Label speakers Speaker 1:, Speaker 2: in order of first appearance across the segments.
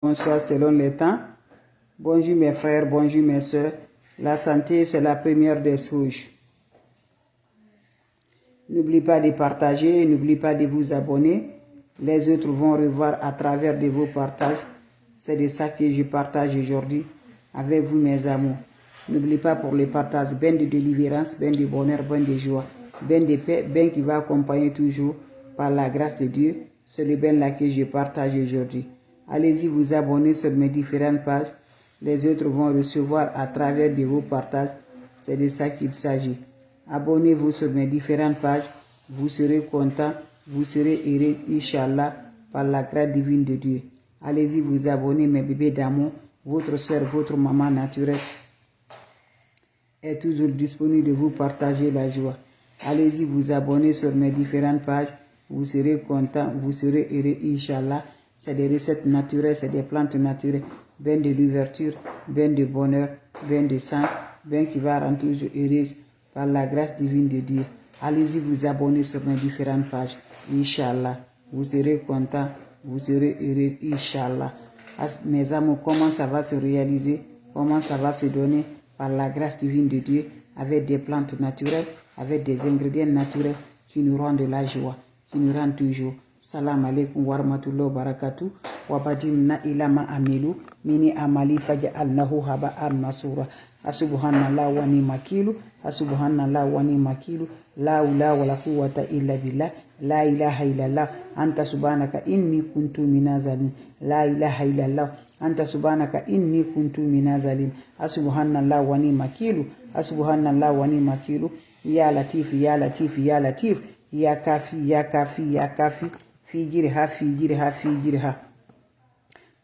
Speaker 1: Bonsoir selon les temps. Bonjour mes frères, bonjour mes soeurs. La santé, c'est la première des choses. N'oubliez pas de partager, n'oubliez pas de vous abonner. Les autres vont revoir à travers de vos partages. C'est de ça que je partage aujourd'hui avec vous mes amours. N'oubliez pas pour les partages, ben de délivrance, ben de bonheur, ben de joie, ben de paix, ben qui va accompagner toujours par la grâce de Dieu. C'est le ben là que je partage aujourd'hui. Allez-y vous abonner sur mes différentes pages. Les autres vont recevoir à travers de vos partages. C'est de ça qu'il s'agit. Abonnez-vous sur mes différentes pages. Vous serez content. Vous serez heureux, Inch'Allah, par la grâce divine de Dieu. Allez-y vous abonner, mes bébés d'amour. Votre soeur, votre maman naturelle est toujours disponible de vous partager la joie. Allez-y vous abonner sur mes différentes pages. Vous serez content. Vous serez heureux, Inch'Allah. C'est des recettes naturelles, c'est des plantes naturelles. Ben de l'ouverture, ben de bonheur, ben de sens, ben qui va rendre toujours heureuse par la grâce divine de Dieu. Allez-y vous abonner sur mes différentes pages. Inch'Allah, vous serez content, vous serez heureux, Inch'Allah. Mes amours, comment ça va se réaliser, comment ça va se donner par la grâce divine de Dieu, avec des plantes naturelles, avec des ingrédients naturels qui nous rendent de la joie, qui nous rendent toujours. Salam alaikum wa rahmatullahi wa barakatuh. Wa badimna ilama amilu mini amali faja'alnahu haba'an masura. Asubhanallah wa ni makilu. Asubhanallah wa ni makilu. La ula wa la quwwata illa billah. La ilaha illallah. Anta subhanaka inni kuntu minazalin. La ilaha illallah. Anta subhanaka inni kuntu minazalin. Asubhanallah wa ni makilu. Asubhanallah wa ni makilu. Ya latif, ya latif, ya latif. Ya kafi, ya kafi, ya kafi. Figirha, figirha, figirha.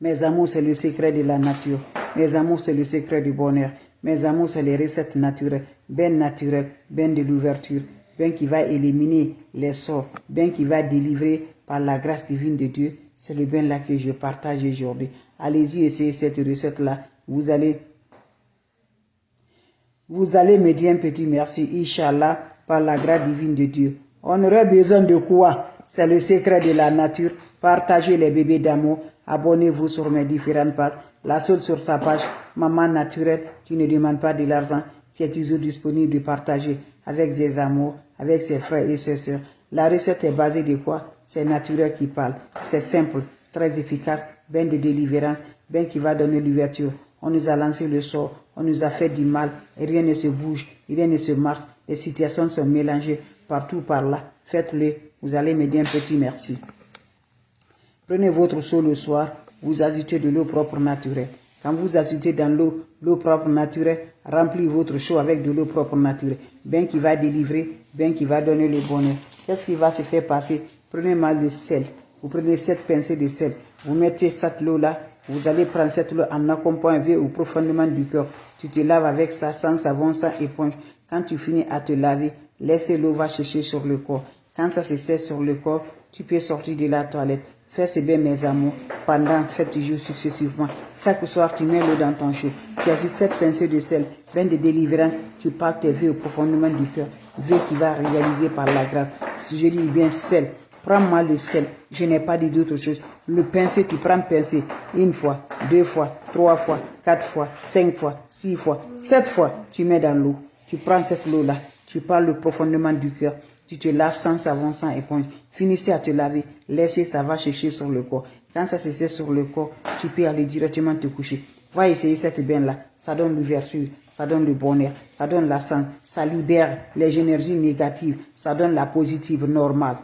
Speaker 1: Mes amours, c'est le secret de la nature. Mes amours, c'est le secret du bonheur. Mes amours, c'est les recettes naturelles. Ben naturelles, ben de l'ouverture. Ben qui va éliminer les sorts. Ben qui va délivrer par la grâce divine de Dieu. C'est le ben là que je partage aujourd'hui. Allez-y, essayez cette recette-là. Vous allez me dire un petit merci, Inch'Allah, par la grâce divine de Dieu. On aurait besoin de quoi? C'est le secret de la nature. Partagez les bébés d'amour. Abonnez-vous sur mes différentes pages. La seule sur sa page, Maman Naturelle, qui ne demande pas de l'argent, qui est toujours disponible de partager avec ses amours, avec ses frères et ses sœurs. La recette est basée de quoi? C'est naturel qui parle. C'est simple, très efficace, ben de délivrance, ben qui va donner l'ouverture. On nous a lancé le sort, on nous a fait du mal, et rien ne se bouge, rien ne se marche. Les situations sont mélangées partout par là. Faites-le, vous allez me dire un petit merci. Prenez votre seau le soir, vous ajoutez de l'eau propre naturelle. Quand vous ajoutez dans l'eau propre naturelle, remplissez votre seau avec de l'eau propre naturelle. Ben qui va délivrer, ben qui va donner le bonheur. Qu'est-ce qui va se faire passer? Prenez mal de sel. Vous prenez 7 pincées de sel. Vous mettez cette eau-là. Vous allez prendre cette eau en accompagnant au profondément du cœur. Tu te laves avec ça, sans savon, sans éponge. Quand tu finis à te laver, laissez l'eau va chercher sur le corps. Quand ça se sert sur le corps, tu peux sortir de la toilette. Fais ce bien, mes amours, pendant 7 jours successivement. Chaque soir, tu mets l'eau dans ton chaud. Tu ajoutes 7 pincées de sel, ben de délivrance. Tu parles tes vœux au profondément du cœur. Vœux qui va réaliser par la grâce. Si je dis bien sel, prends-moi le sel. Je n'ai pas dit d'autre chose. Le pincé, tu prends pincé. 1 fois, 2 fois, 3 fois, 4 fois, 5 fois, 6 fois, 7 fois. Tu mets dans l'eau. Tu prends cette eau-là. Tu parles profondément du cœur. Tu te laves sans savon, sans éponge. Finissez à te laver. Laissez, ça va chercher sur le corps. Quand ça se sert sur le corps, tu peux aller directement te coucher. Va essayer cette bain-là. Ça donne l'ouverture, ça donne le bonheur, ça donne la santé, ça libère les énergies négatives, ça donne la positive normale.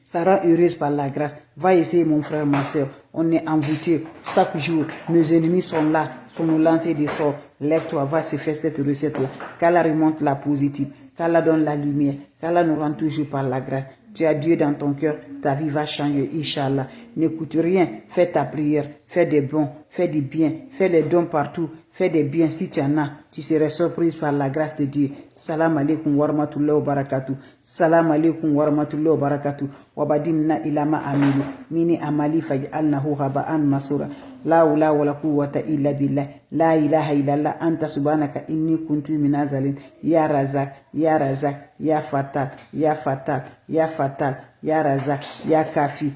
Speaker 1: Ça rend heureuse par la grâce. Va essayer, mon frère, ma soeur. On est envoûté chaque jour. Nos ennemis sont là pour nous lancer des sorts. Lève-toi, va se faire cette recette-là. Qu'Allah remonte la positive. Qu'Allah donne la lumière. Qu'Allah nous rend toujours par la grâce. Tu as Dieu dans ton cœur. Ta vie va changer, Inch'Allah. N'écoute rien. Fais ta prière. Fais des bons. Fais des biens. Fais des dons partout. Fais des biens si tu en as. Tu seras surprise par la grâce de Dieu. Salam alaikum wa rahmatullahi wa barakatuh. Salam alaikum wa rahmatullahi wa barakatuh. Wa badimna ilama amilu. Mini amali faj'alnahu haba'an masura. La ula wa la quwwata illa billah. La ilaha illallah. Anta subhanaka inni kuntu minazalin. Ya razak, ya razak, ya fatal, ya fatal, ya fatal, ya razak, ya kafi,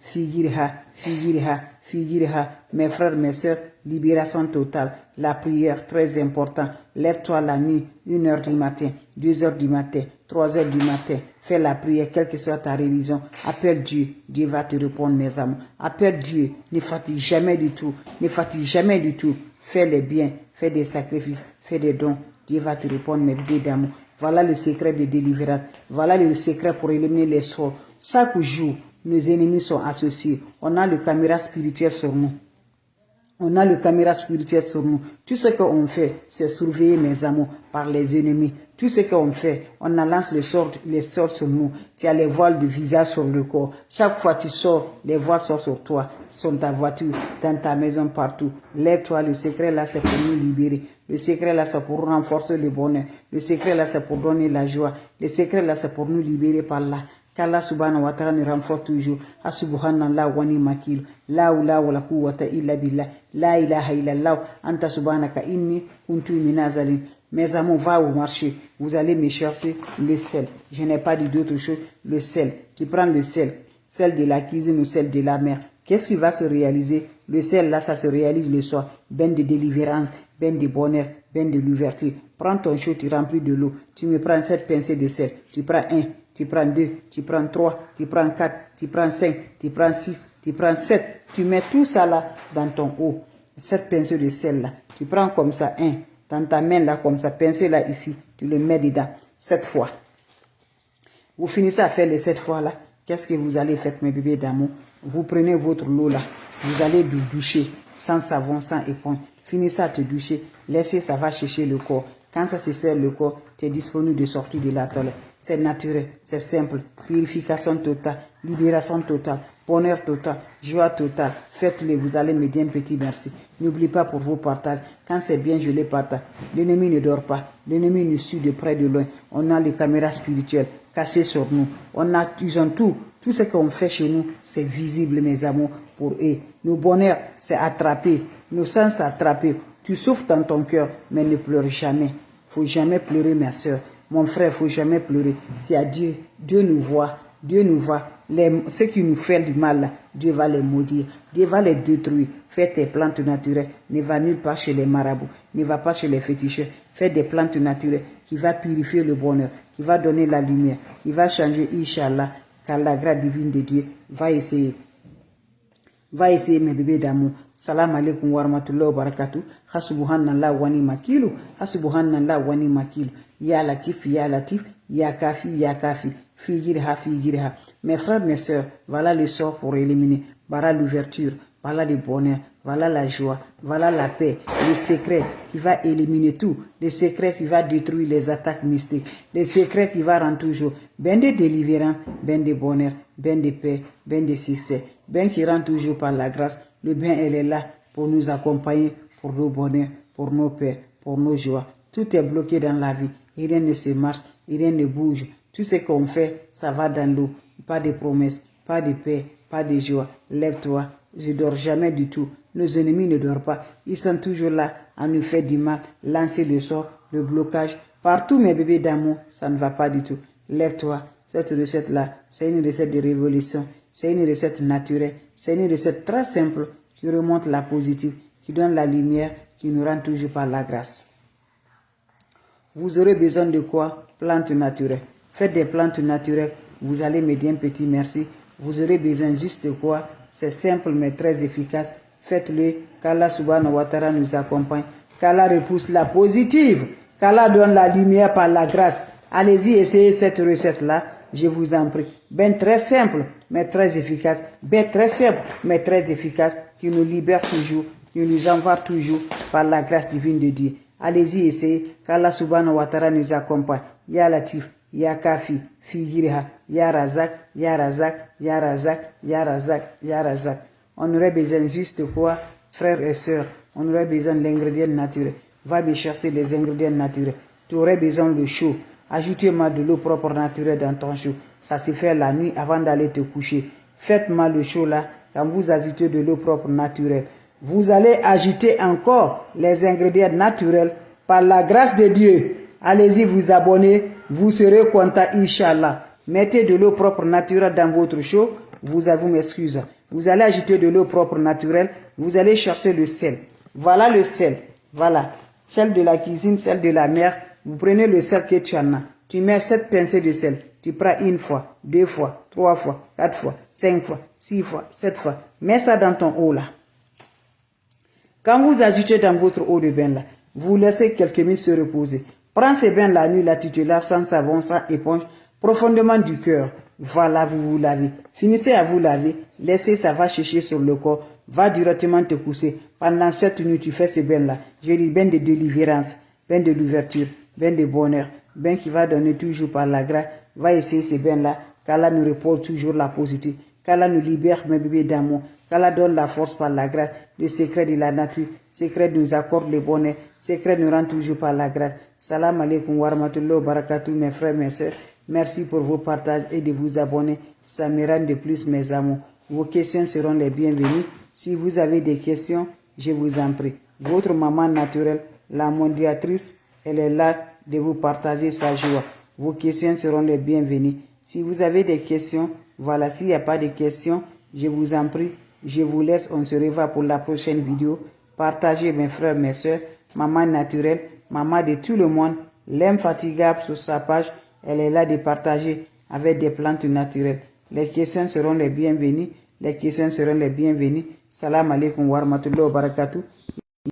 Speaker 1: figirha, figirha, Figirha, mes frères, mes sœurs, libération totale. La prière, très important. Lève-toi la nuit, 1h du matin, 2h du matin, 3h du matin. Fais la prière, quelle que soit ta religion. Appelle Dieu, Dieu va te répondre, mes amours. Appelle Dieu, ne fatigue jamais du tout, ne fatigue jamais du tout. Fais les biens, fais des sacrifices, fais des dons. Dieu va te répondre, mes bébés d'amour. Voilà le secret de délivrance. Voilà le secret pour éliminer les sorts. Chaque jour, nos ennemis sont associés. On a le caméra spirituel sur nous. On a le caméra spirituel sur nous. Tout ce qu'on fait, c'est surveiller mes amours par les ennemis. Tout ce qu'on fait, on lance les sorts sur nous. Tu as les voiles de visage sur le corps. Chaque fois que tu sors, les voiles sont sur toi, sur ta voiture, dans ta maison, partout. Lève-toi, le secret là, c'est pour nous libérer. Le secret là, c'est pour renforcer le bonheur. Le secret là, c'est pour donner la joie. Le secret là, c'est pour nous libérer par là. Qu'Allah subhanahu wa ta'ala nous renforce toujours. Subhanallah wa ni'mal. La hawla wa la quwwata illa billah. La ilaha illallah. Anta subhanaka inni kuntu minaz zalimin. Mes amours, va au marché. Vous allez me chercher le sel. Je n'ai pas dit d'autre chose. Le sel. Tu prends le sel. Sel de la cuisine ou sel de la mer. Qu'est-ce qui va se réaliser? Le sel là, ça se réalise le soir. Ben de délivrance, ben de bonheur, ben de l'ouverture. Prends ton chaud, tu remplis de l'eau. Tu me prends 7 pincées de sel. Tu prends 1, tu prends 2, tu prends 3, tu prends 4, tu prends 5, tu prends 6, tu prends 7. Tu mets tout ça là dans ton eau. 7 pincées de sel là. Tu prends comme ça 1. Dans ta main là, comme ça, pincé là ici. Tu le mets dedans 7 fois. Vous finissez à faire les 7 fois là. Qu'est-ce que vous allez faire, mes bébés d'amour? Vous prenez votre eau là. Vous allez vous doucher sans savon, sans éponge. Finissez à te doucher. Laissez, ça va chercher le corps. Quand ça se serre le corps, tu es disponible de sortir de la toilette. C'est naturel, c'est simple. Purification totale, libération totale, bonheur total, joie totale. Faites-le, vous allez me dire un petit merci. N'oubliez pas pour vos partages. Quand c'est bien, je les partage. L'ennemi ne dort pas. L'ennemi nous suit de près de loin. On a les caméras spirituelles cachées sur nous. Ils ont tout. Tout ce qu'on fait chez nous, c'est visible, mes amours, pour eux. Nos bonheurs, c'est attrapé. Nos sens, attrapés. Tu souffres dans ton cœur, mais ne pleure jamais. Faut jamais pleurer, ma soeur. Mon frère, faut jamais pleurer. Tu as Dieu. Dieu nous voit. Dieu nous voit. Ceux qui nous font du mal, là, Dieu va les maudire. Dieu va les détruire. Fais tes plantes naturelles. Ne va nulle part chez les marabouts. Ne va pas chez les féticheurs. Fais des plantes naturelles qui va purifier le bonheur, qui va donner la lumière, qui va changer, Inch'Allah, car la grâce divine de Dieu va essayer. Va essayer, mes bébés d'amour. Salam alaikum wa rahmatullahi wa barakatuh. Hasbuhanallah wa ni'mal wakil. Hasbuhanallah wa ni'mal wakil. Ya Latif, Ya Latif, Ya Kafi, Ya Kafi. Figirha, Figirha. Mes frères, mes sœurs, voilà le sort pour éliminer. Voilà l'ouverture, voilà le bonheur, voilà la joie, voilà la paix. Le secret qui va éliminer tout. Le secret qui va détruire les attaques mystiques. Le secret qui va rendre toujours ben de délivrance, ben de bonheur, ben de paix, ben de succès. Ben qui rend toujours par la grâce. Le bien, elle est là pour nous accompagner, pour nos bonheurs, pour nos paix, pour nos joies. Tout est bloqué dans la vie. Rien ne se marche, rien ne bouge. Tout ce qu'on fait, ça va dans l'eau. Pas de promesses, pas de paix, pas de joie. Lève-toi. Je dors jamais du tout. Nos ennemis ne dorment pas. Ils sont toujours là à nous faire du mal, lancer le sort, le blocage. Partout, mes bébés d'amour, ça ne va pas du tout. Lève-toi. Cette recette-là, c'est une recette de révolution. C'est une recette naturelle. C'est une recette très simple qui remonte la positive, qui donne la lumière, qui nous rend toujours par la grâce. Vous aurez besoin de quoi? Plantes naturelles. Faites des plantes naturelles. Vous allez me dire un petit merci. Vous aurez besoin juste de quoi? C'est simple mais très efficace. Faites-le. Qu'Allah subhanahu wa ta'ala nous accompagne. Qu'Allah repousse la positive. Qu'Allah donne la lumière par la grâce. Allez-y, essayez cette recette-là. Je vous en prie. Ben très simple mais très efficace. Ben très simple mais très efficace. Qui nous libère toujours. Qui nous envoie toujours par la grâce divine de Dieu. Allez-y, essayez. Qu'Allah subhanahu wa ta'ala nous accompagne. Ya Latif, Ya Kafi, Figirha, Ya Razak, Ya Razak, Ya Razak, Ya Razak, Ya Razak. On aurait besoin juste de quoi, frères et sœurs? On aurait besoin de l'ingrédient naturel. Va me chercher les ingrédients naturels. Tu aurais besoin de chaud. Ajoutez-moi de l'eau propre naturelle dans ton chaud. Ça se fait la nuit avant d'aller te coucher. Faites-moi le chaud là, quand vous ajoutez de l'eau propre naturelle. Vous allez ajouter encore les ingrédients naturels par la grâce de Dieu. Allez-y vous abonner, vous serez content, Inch'Allah. Mettez de l'eau propre naturelle dans votre chaud, vous m'excusez. Vous allez ajouter de l'eau propre naturelle. Vous allez chercher le sel. Voilà le sel. Voilà. Sel de la cuisine, sel de la mer. Vous prenez le sel que tu en as. Tu mets 7 pincées de sel. Tu prends 1 fois, 2 fois, 3 fois, 4 fois, 5 fois, 6 fois, 7 fois. Mets ça dans ton eau là. Quand vous ajoutez dans votre eau de bain là, vous laissez quelques minutes se reposer. Prends ces bains la nuit là, tu te laves sans savon, sans éponge, profondément du cœur. Voilà, vous vous lavez. Finissez à vous laver. Laissez ça va chercher sur le corps. Va directement te coucher. Pendant 7 minutes, tu fais ces bains là. Je dis bain de délivrance, bain de l'ouverture, bain de bonheur, bain qui va donner toujours par la grâce. Va essayer ces bains là. Qu'Allah nous repose toujours la positive. Qu'Allah nous libère, mes bébés d'amour. Qu'Allah donne la force par la grâce, le secret de la nature, secret nous accorde le bonheur, secret nous rend toujours par la grâce. Salam alaikum wa rahmatullahi wa barakatuh, mes frères, mes sœurs. Merci pour vos partages et de vous abonner. Ça me rend de plus, mes amours. Vos questions seront les bienvenues. Si vous avez des questions, je vous en prie. Votre maman naturelle, la mondiatrice, elle est là de vous partager sa joie. Vos questions seront les bienvenues. Si vous avez des questions, voilà, s'il n'y a pas de questions, je vous en prie, je vous laisse, on se revoit pour la prochaine vidéo. Partagez mes frères, mes soeurs, maman naturelle, maman de tout le monde, l'infatigable sur sa page, elle est là de partager avec des plantes naturelles. Les questions seront les bienvenues, les questions seront les bienvenues. Salam alaikum wa rahmatullahi wa barakatuh.